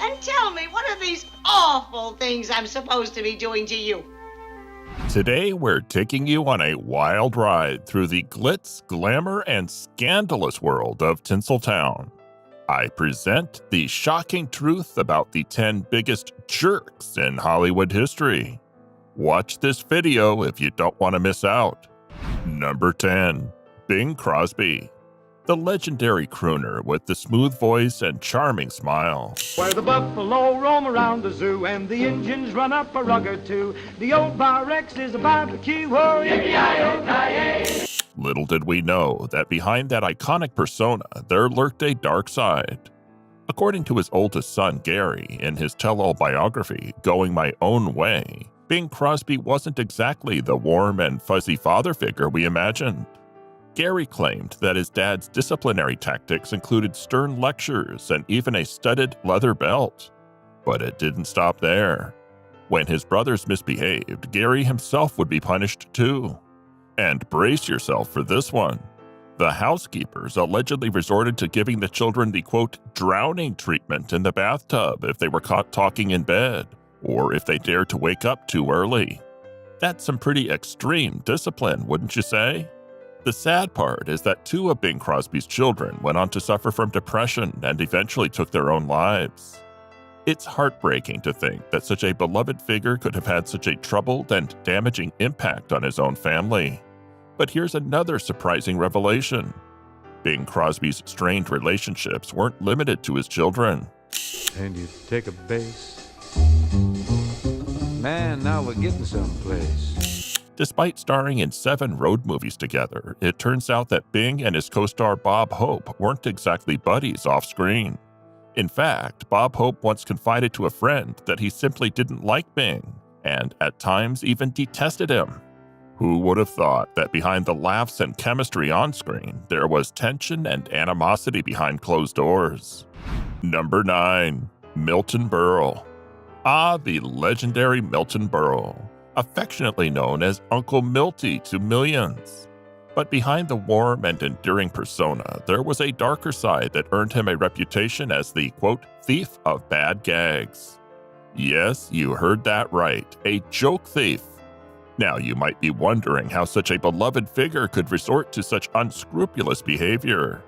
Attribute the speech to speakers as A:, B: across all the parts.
A: And tell me, what are these awful things I'm supposed to be doing to you?
B: Today, we're taking you on a wild ride through the glitz, glamour, and scandalous world of Tinseltown. I present the shocking truth about the 10 biggest jerks in Hollywood history. Watch this video if you don't want to miss out. Number 10. Bing Crosby. The legendary crooner with the smooth voice and charming smile.
C: Where the buffalo roam around the zoo and the Indians run up a rug or two, the old Bar Rex is a barbecue. Oh, yippee-yi-oh-ki-yay!
B: Little did we know that behind that iconic persona, there lurked a dark side. According to his oldest son, Gary, in his tell-all biography, Going My Own Way, Bing Crosby wasn't exactly the warm and fuzzy father figure we imagined. Gary claimed that his dad's disciplinary tactics included stern lectures and even a studded leather belt. But it didn't stop there. When his brothers misbehaved, Gary himself would be punished too. And brace yourself for this one. The housekeepers allegedly resorted to giving the children the, quote, drowning treatment in the bathtub if they were caught talking in bed, or if they dared to wake up too early. That's some pretty extreme discipline, wouldn't you say? The sad part is that 2 of Bing Crosby's children went on to suffer from depression and eventually took their own lives. It's heartbreaking to think that such a beloved figure could have had such a troubled and damaging impact on his own family. But here's another surprising revelation. Bing Crosby's strained relationships weren't limited to his children.
C: And you take a base. Man, now we're getting someplace.
B: Despite starring in 7 road movies together, it turns out that Bing and his co-star Bob Hope weren't exactly buddies off-screen. In fact, Bob Hope once confided to a friend that he simply didn't like Bing, and at times even detested him. Who would have thought that behind the laughs and chemistry on-screen, there was tension and animosity behind closed doors? Number 9. Milton Berle. Ah, the legendary Milton Berle, affectionately known as Uncle Milty to millions. But behind the warm and endearing persona, there was a darker side that earned him a reputation as the, quote, thief of bad gags. Yes, you heard that right, a joke thief. Now you might be wondering how such a beloved figure could resort to such unscrupulous behavior.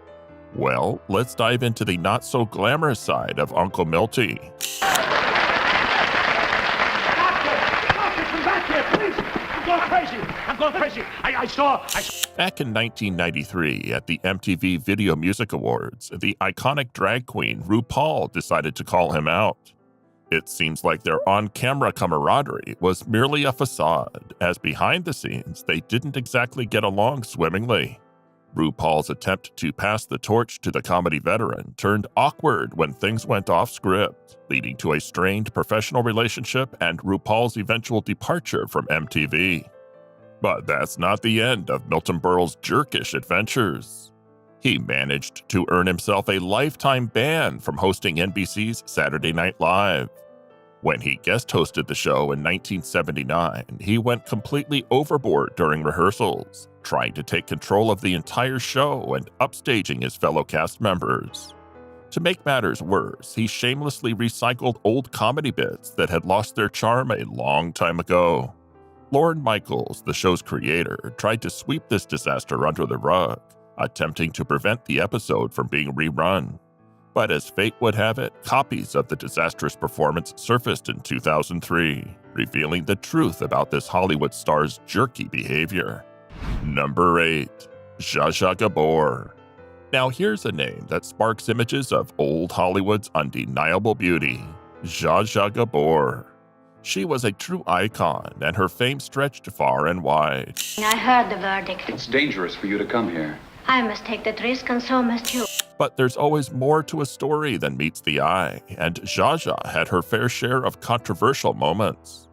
B: Well, let's dive into the not-so-glamorous side of Uncle Milty.
C: I'm going crazy. I saw.
B: Back in 1993, at the MTV Video Music Awards, the iconic drag queen RuPaul decided to call him out. It seems like their on-camera camaraderie was merely a facade, as behind the scenes, they didn't exactly get along swimmingly. RuPaul's attempt to pass the torch to the comedy veteran turned awkward when things went off script, leading to a strained professional relationship and RuPaul's eventual departure from MTV. But that's not the end of Milton Berle's jerkish adventures. He managed to earn himself a lifetime ban from hosting NBC's Saturday Night Live. When he guest hosted the show in 1979, he went completely overboard during rehearsals, trying to take control of the entire show and upstaging his fellow cast members. To make matters worse, he shamelessly recycled old comedy bits that had lost their charm a long time ago. Lorne Michaels, the show's creator, tried to sweep this disaster under the rug, attempting to prevent the episode from being rerun. But as fate would have it, copies of the disastrous performance surfaced in 2003, revealing the truth about this Hollywood star's jerky behavior. Number 8. Zsa Zsa Gabor. Now here's a name that sparks images of old Hollywood's undeniable beauty, Zsa Zsa Gabor. She was a true icon, and her fame stretched far and wide.
D: I heard the verdict.
E: It's dangerous for you to come here.
D: I must take that risk, and so must you.
B: But there's always more to a story than meets the eye, and Zsa Zsa had her fair share of controversial moments.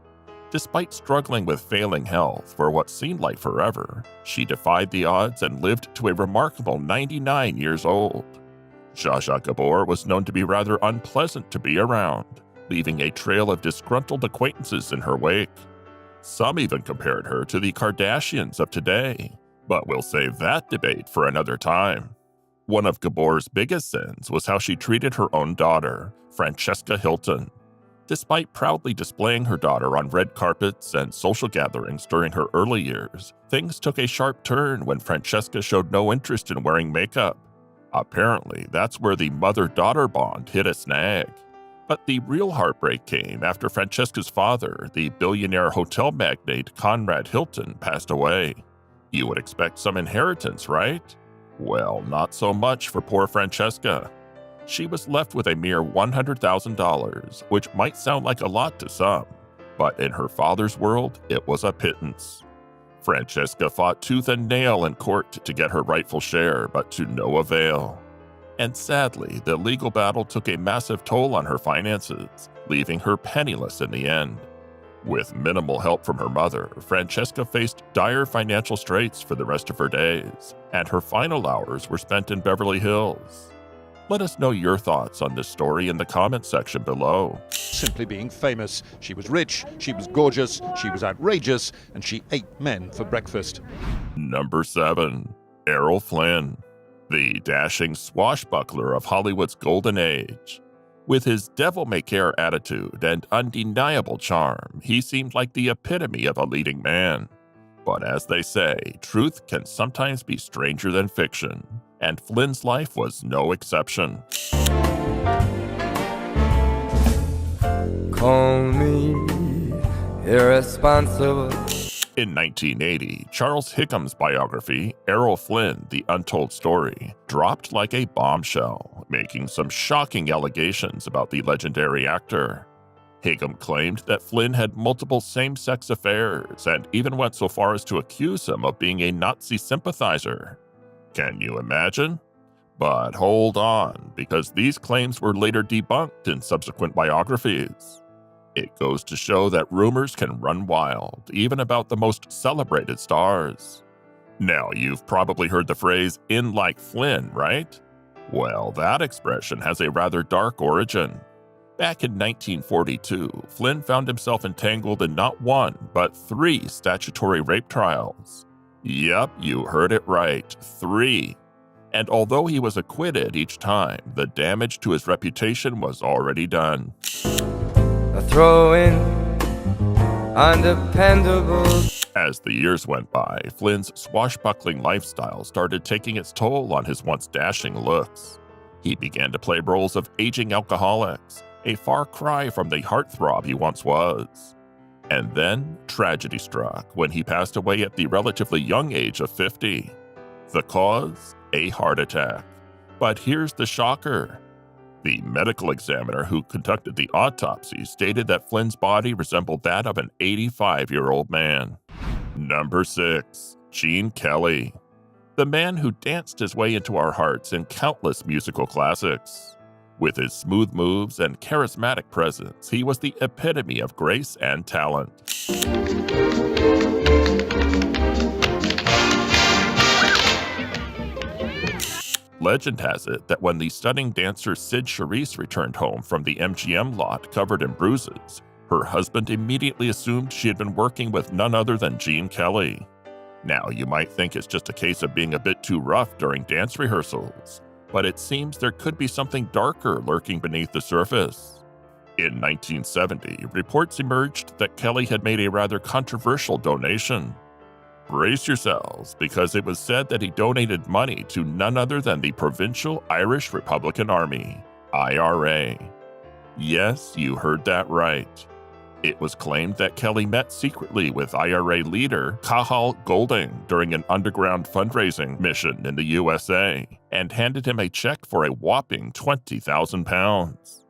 B: Despite struggling with failing health for what seemed like forever, she defied the odds and lived to a remarkable 99 years old. Zsa Zsa Gabor was known to be rather unpleasant to be around, leaving a trail of disgruntled acquaintances in her wake. Some even compared her to the Kardashians of today, but we'll save that debate for another time. One of Gabor's biggest sins was how she treated her own daughter, Francesca Hilton. Despite proudly displaying her daughter on red carpets and social gatherings during her early years, things took a sharp turn when Francesca showed no interest in wearing makeup. Apparently, that's where the mother-daughter bond hit a snag. But the real heartbreak came after Francesca's father, the billionaire hotel magnate Conrad Hilton, passed away. You would expect some inheritance, right? Well, not so much for poor Francesca. She was left with a mere $100,000, which might sound like a lot to some, but in her father's world, it was a pittance. Francesca fought tooth and nail in court to get her rightful share, but to no avail. And sadly, the legal battle took a massive toll on her finances, leaving her penniless in the end. With minimal help from her mother, Francesca faced dire financial straits for the rest of her days, and her final hours were spent in Beverly Hills. Let us know your thoughts on this story in the comments section below.
E: Simply being famous. She was rich, she was gorgeous, she was outrageous, and she ate men for breakfast.
B: Number 7. Errol Flynn, the dashing swashbuckler of Hollywood's golden age. With his devil-may-care attitude and undeniable charm, he seemed like the epitome of a leading man. But as they say, truth can sometimes be stranger than fiction, and Flynn's life was no exception.
F: Call me irresponsible.
B: In 1980, Charles Hickham's biography, Errol Flynn, The Untold Story, dropped like a bombshell, making some shocking allegations about the legendary actor. Hickam claimed that Flynn had multiple same-sex affairs and even went so far as to accuse him of being a Nazi sympathizer. Can you imagine? But hold on, because these claims were later debunked in subsequent biographies. It goes to show that rumors can run wild, even about the most celebrated stars. Now, you've probably heard the phrase, "in like Flynn," right? Well, that expression has a rather dark origin. Back in 1942, Flynn found himself entangled in not one, but 3 statutory rape trials. Yep, you heard it right, 3. And although he was acquitted each time, the damage to his reputation was already done.
F: A throw-in, undependable.
B: As the years went by, Flynn's swashbuckling lifestyle started taking its toll on his once dashing looks. He began to play roles of aging alcoholics, a far cry from the heartthrob he once was. And then, tragedy struck when he passed away at the relatively young age of 50. The cause? A heart attack. But here's the shocker. The medical examiner who conducted the autopsy stated that Flynn's body resembled that of an 85-year-old man. Number 6. Gene Kelly, the man who danced his way into our hearts in countless musical classics. With his smooth moves and charismatic presence, he was the epitome of grace and talent. Legend has it that when the stunning dancer Sid Charisse returned home from the MGM lot covered in bruises, her husband immediately assumed she had been working with none other than Gene Kelly. Now, you might think it's just a case of being a bit too rough during dance rehearsals, but it seems there could be something darker lurking beneath the surface. In 1970, reports emerged that Kelly had made a rather controversial donation. Brace yourselves, because it was said that he donated money to none other than the Provincial Irish Republican Army, IRA. Yes, you heard that right. It was claimed that Kelly met secretly with IRA leader Cathal Golding during an underground fundraising mission in the USA and handed him a check for a whopping £20,000.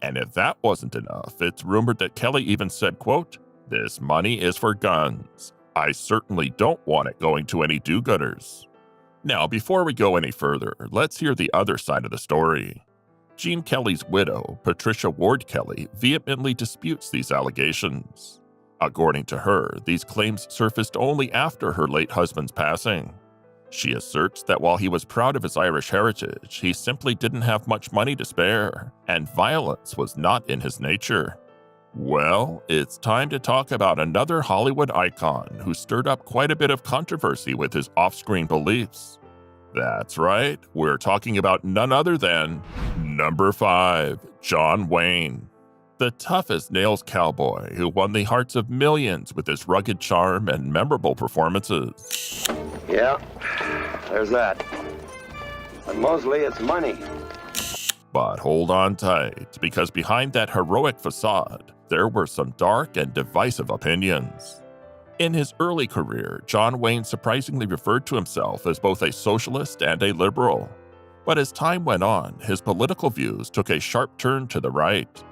B: And if that wasn't enough, it's rumored that Kelly even said, quote, "This money is for guns. I certainly don't want it going to any do-gooders." Now, before we go any further, let's hear the other side of the story. Gene Kelly's widow, Patricia Ward Kelly, vehemently disputes these allegations. According to her, these claims surfaced only after her late husband's passing. She asserts that while he was proud of his Irish heritage, he simply didn't have much money to spare, and violence was not in his nature. Well, it's time to talk about another Hollywood icon who stirred up quite a bit of controversy with his off-screen beliefs. That's right, we're talking about none other than number 5, John Wayne. The tough-as-nails cowboy who won the hearts of millions with his rugged charm and memorable performances.
G: Yeah, there's that. But mostly it's money.
B: But hold on tight, because behind that heroic facade, there were some dark and divisive opinions. In his early career, John Wayne surprisingly referred to himself as both a socialist and a liberal. But as time went on, his political views took a sharp turn to the right.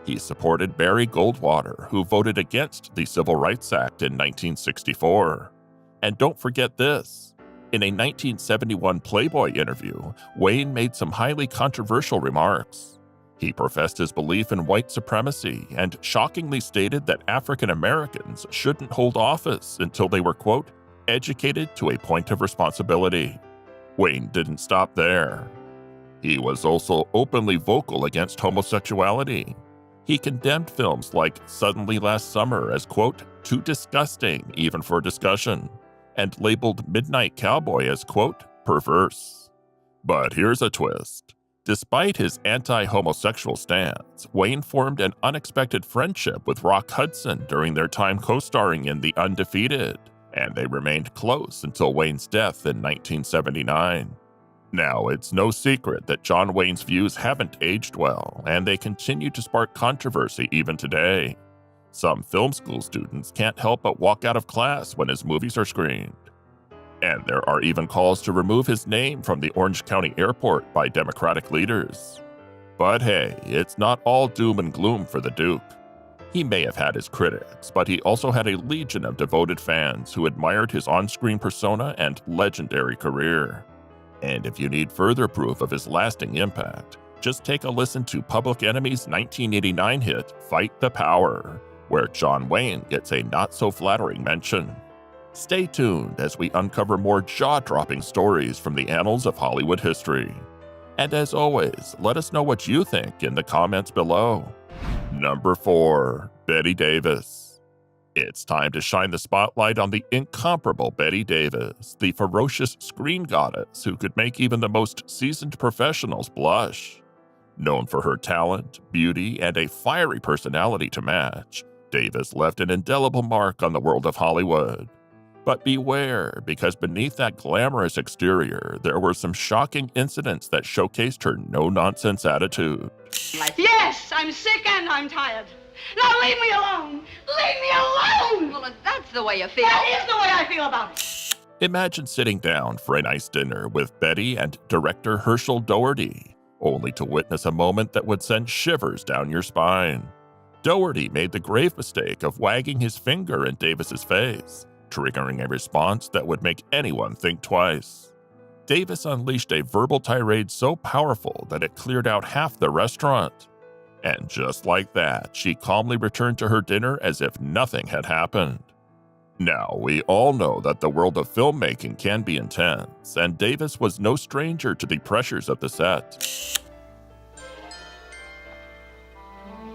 B: He supported Barry Goldwater, who voted against the Civil Rights Act in 1964. And don't forget this. In a 1971 Playboy interview, Wayne made some highly controversial remarks. He professed his belief in white supremacy and shockingly stated that African Americans shouldn't hold office until they were, quote, educated to a point of responsibility. Wayne didn't stop there. He was also openly vocal against homosexuality. He condemned films like Suddenly Last Summer as, quote, too disgusting even for discussion, and labeled Midnight Cowboy as, quote, perverse. But here's a twist. Despite his anti-homosexual stance, Wayne formed an unexpected friendship with Rock Hudson during their time co-starring in The Undefeated, and they remained close until Wayne's death in 1979. Now, it's no secret that John Wayne's views haven't aged well, and they continue to spark controversy even today. Some film school students can't help but walk out of class when his movies are screened. And there are even calls to remove his name from the Orange County Airport by Democratic leaders. But hey, it's not all doom and gloom for the Duke. He may have had his critics, but he also had a legion of devoted fans who admired his on-screen persona and legendary career. And if you need further proof of his lasting impact, just take a listen to Public Enemy's 1989 hit, Fight the Power, where John Wayne gets a not-so-flattering mention. Stay tuned as we uncover more jaw-dropping stories from the annals of Hollywood history. And as always, let us know what you think in the comments below. Number 4, Bette Davis. It's time to shine the spotlight on the incomparable Bette Davis, the ferocious screen goddess who could make even the most seasoned professionals blush. Known for her talent, beauty, and a fiery personality to match, Davis left an indelible mark on the world of Hollywood. But beware, because beneath that glamorous exterior, there were some shocking incidents that showcased her no-nonsense attitude.
A: Yes, I'm sick and I'm tired. Now leave me alone! Leave me alone!
H: Well, if that's the way you feel.
A: That is the way I feel about it.
B: Imagine sitting down for a nice dinner with Betty and director Herschel Doherty, only to witness a moment that would send shivers down your spine. Doherty made the grave mistake of wagging his finger in Davis's face, triggering a response that would make anyone think twice. Davis unleashed a verbal tirade so powerful that it cleared out half the restaurant. And just like that, she calmly returned to her dinner as if nothing had happened. Now, we all know that the world of filmmaking can be intense, and Davis was no stranger to the pressures of the set.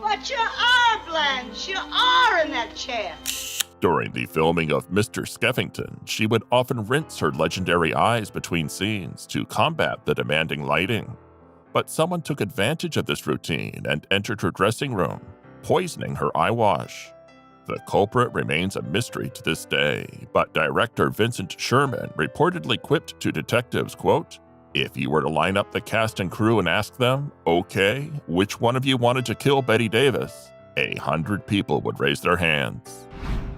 A: But you are, Blanche. You are in that chair.
B: During the filming of Mr. Skeffington, she would often rinse her legendary eyes between scenes to combat the demanding lighting. But someone took advantage of this routine and entered her dressing room, poisoning her eye wash. The culprit remains a mystery to this day, but director Vincent Sherman reportedly quipped to detectives, quote, "If you were to line up the cast and crew and ask them, okay, which one of you wanted to kill Bette Davis? 100 people would raise their hands."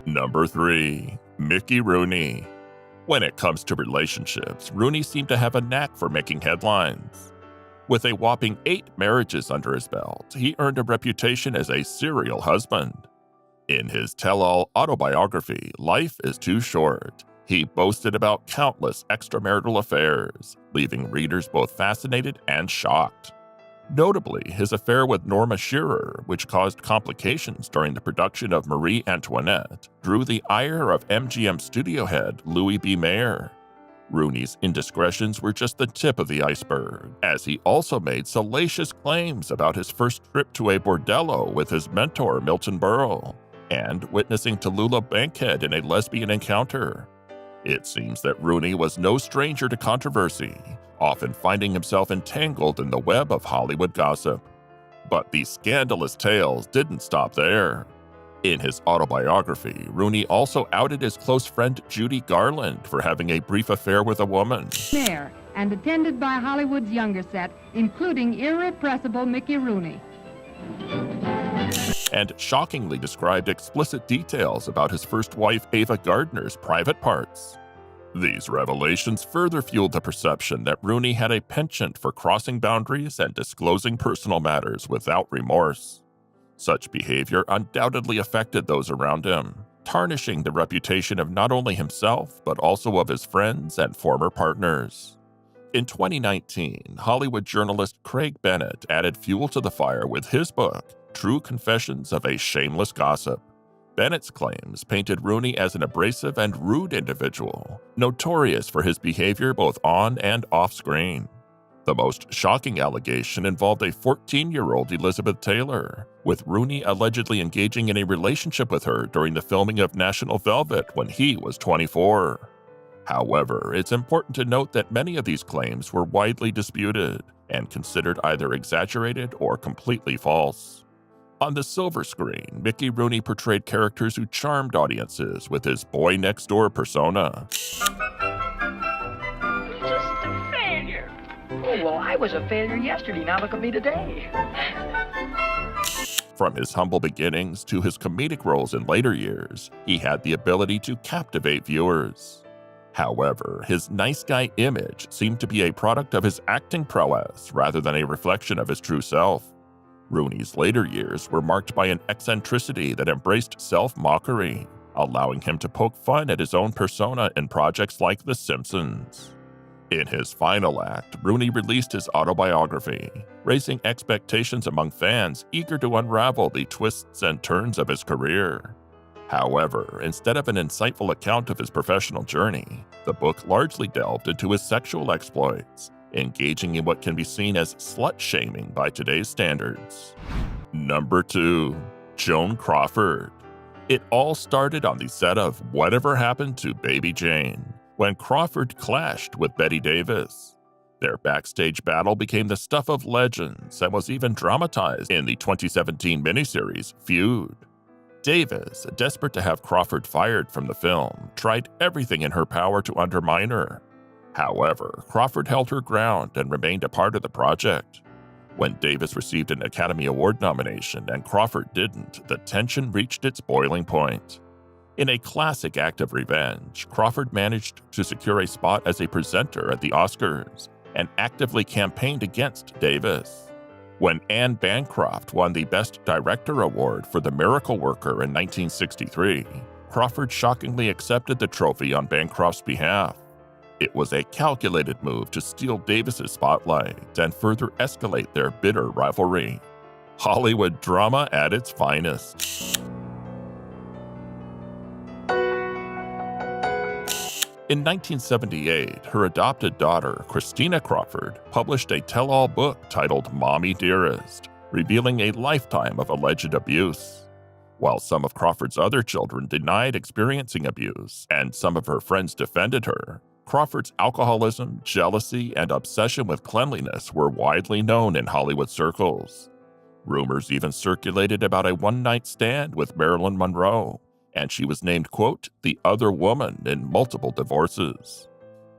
B: Number 3, Mickey Rooney. When it comes to relationships, Rooney seemed to have a knack for making headlines. With a whopping 8 marriages under his belt, he earned a reputation as a serial husband. In his tell-all autobiography, Life is Too Short, he boasted about countless extramarital affairs, leaving readers both fascinated and shocked. Notably, his affair with Norma Shearer, which caused complications during the production of Marie Antoinette, drew the ire of MGM studio head Louis B. Mayer. Rooney's indiscretions were just the tip of the iceberg, as he also made salacious claims about his first trip to a bordello with his mentor Milton Berle, and witnessing Tallulah Bankhead in a lesbian encounter. It seems that Rooney was no stranger to controversy, often finding himself entangled in the web of Hollywood gossip. But these scandalous tales didn't stop there. In his autobiography, Rooney also outed his close friend Judy Garland for having a brief affair with a woman.
H: There, and attended by Hollywood's younger set, including irrepressible Mickey Rooney.
B: And shockingly described explicit details about his first wife Ava Gardner's private parts. These revelations further fueled the perception that Rooney had a penchant for crossing boundaries and disclosing personal matters without remorse. Such behavior undoubtedly affected those around him, tarnishing the reputation of not only himself, but also of his friends and former partners. In 2019, Hollywood journalist Craig Bennett added fuel to the fire with his book, True Confessions of a Shameless Gossip. Bennett's claims painted Rooney as an abrasive and rude individual, notorious for his behavior both on and off screen. The most shocking allegation involved a 14-year-old Elizabeth Taylor, with Rooney allegedly engaging in a relationship with her during the filming of National Velvet when he was 24. However, it's important to note that many of these claims were widely disputed and considered either exaggerated or completely false. On the silver screen, Mickey Rooney portrayed characters who charmed audiences with his boy-next-door persona.
I: Just a failure. Oh, well, I was a failure yesterday. Now look at me today.
B: From his humble beginnings to his comedic roles in later years, he had the ability to captivate viewers. However, his nice guy image seemed to be a product of his acting prowess rather than a reflection of his true self. Rooney's later years were marked by an eccentricity that embraced self-mockery, allowing him to poke fun at his own persona in projects like The Simpsons. In his final act, Rooney released his autobiography, raising expectations among fans eager to unravel the twists and turns of his career. However, instead of an insightful account of his professional journey, the book largely delved into his sexual exploits, engaging in what can be seen as slut-shaming by today's standards. Number 2. Joan Crawford. It all started on the set of Whatever Happened to Baby Jane, when Crawford clashed with Bette Davis. Their backstage battle became the stuff of legends and was even dramatized in the 2017 miniseries Feud. Davis, desperate to have Crawford fired from the film, tried everything in her power to undermine her. However, Crawford held her ground and remained a part of the project. When Davis received an Academy Award nomination and Crawford didn't, the tension reached its boiling point. In a classic act of revenge, Crawford managed to secure a spot as a presenter at the Oscars and actively campaigned against Davis. When Anne Bancroft won the Best Director Award for The Miracle Worker in 1963, Crawford shockingly accepted the trophy on Bancroft's behalf. It was a calculated move to steal Davis's spotlight and further escalate their bitter rivalry. Hollywood drama at its finest. In 1978, her adopted daughter, Christina Crawford, published a tell-all book titled Mommy Dearest, revealing a lifetime of alleged abuse. While some of Crawford's other children denied experiencing abuse, and some of her friends defended her, Crawford's alcoholism, jealousy, and obsession with cleanliness were widely known in Hollywood circles. Rumors even circulated about a one-night stand with Marilyn Monroe, and she was named, quote, the other woman in multiple divorces.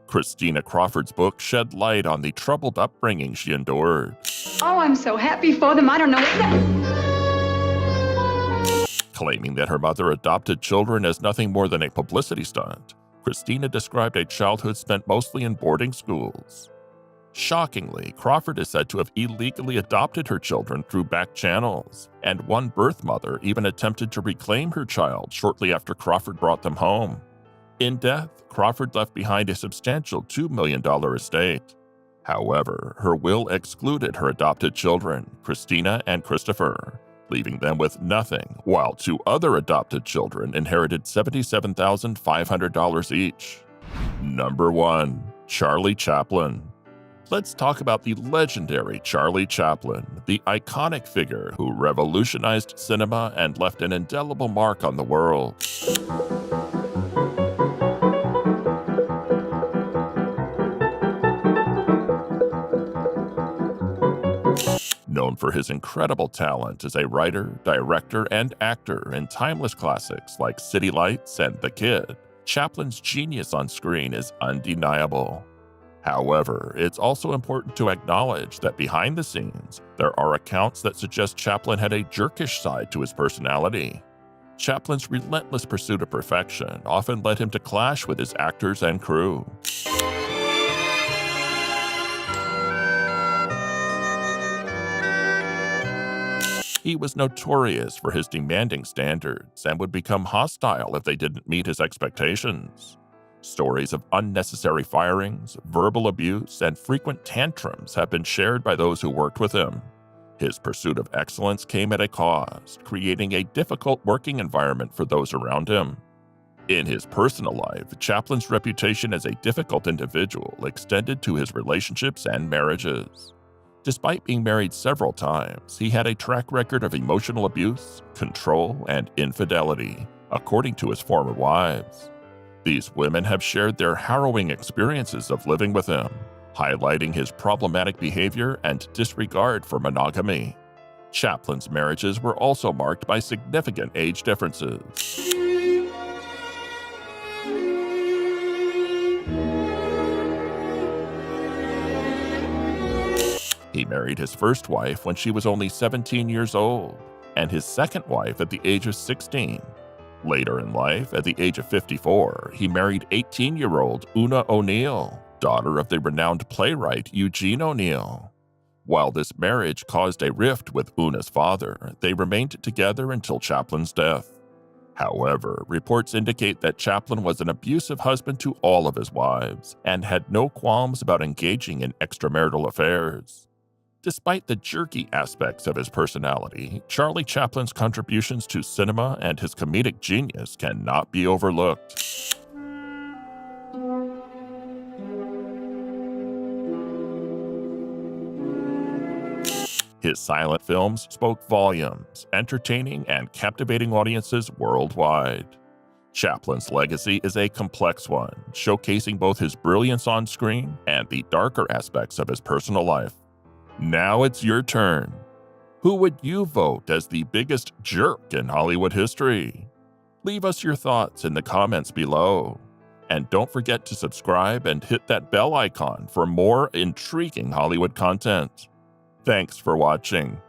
B: Christina Crawford's book shed light on the troubled upbringing she endured.
A: Oh, I'm so happy for them. I don't know
B: Claiming that her mother adopted children as nothing more than a publicity stunt, Christina described a childhood spent mostly in boarding schools. Shockingly, Crawford is said to have illegally adopted her children through back channels, and one birth mother even attempted to reclaim her child shortly after Crawford brought them home. In death, Crawford left behind a substantial $2 million estate. However, her will excluded her adopted children, Christina and Christopher, leaving them with nothing, while two other adopted children inherited $77,500 each. Number 1. Charlie Chaplin. Let's talk about the legendary Charlie Chaplin, the iconic figure who revolutionized cinema and left an indelible mark on the world. for his incredible talent as a writer, director, and actor in timeless classics like City Lights and The Kid, Chaplin's genius on screen is undeniable. However, it's also important to acknowledge that behind the scenes, there are accounts that suggest Chaplin had a jerkish side to his personality. Chaplin's relentless pursuit of perfection often led him to clash with his actors and crew. He was notorious for his demanding standards and would become hostile if they didn't meet his expectations. Stories of unnecessary firings, verbal abuse, and frequent tantrums have been shared by those who worked with him. His pursuit of excellence came at a cost, creating a difficult working environment for those around him. In his personal life, Chaplin's reputation as a difficult individual extended to his relationships and marriages. Despite being married several times, he had a track record of emotional abuse, control, and infidelity, according to his former wives. These women have shared their harrowing experiences of living with him, highlighting his problematic behavior and disregard for monogamy. Chaplin's marriages were also marked by significant age differences. He married his first wife when she was only 17 years old, and his second wife at the age of 16. Later in life, at the age of 54, he married 18-year-old Una O'Neill, daughter of the renowned playwright Eugene O'Neill. While this marriage caused a rift with Una's father, they remained together until Chaplin's death. However, reports indicate that Chaplin was an abusive husband to all of his wives and had no qualms about engaging in extramarital affairs. Despite the jerky aspects of his personality, Charlie Chaplin's contributions to cinema and his comedic genius cannot be overlooked. His silent films spoke volumes, entertaining and captivating audiences worldwide. Chaplin's legacy is a complex one, showcasing both his brilliance on screen and the darker aspects of his personal life. Now it's your turn. Who would you vote as the biggest jerk in Hollywood history? Leave us your thoughts in the comments below. And don't forget to subscribe and hit that bell icon for more intriguing Hollywood content. Thanks for watching.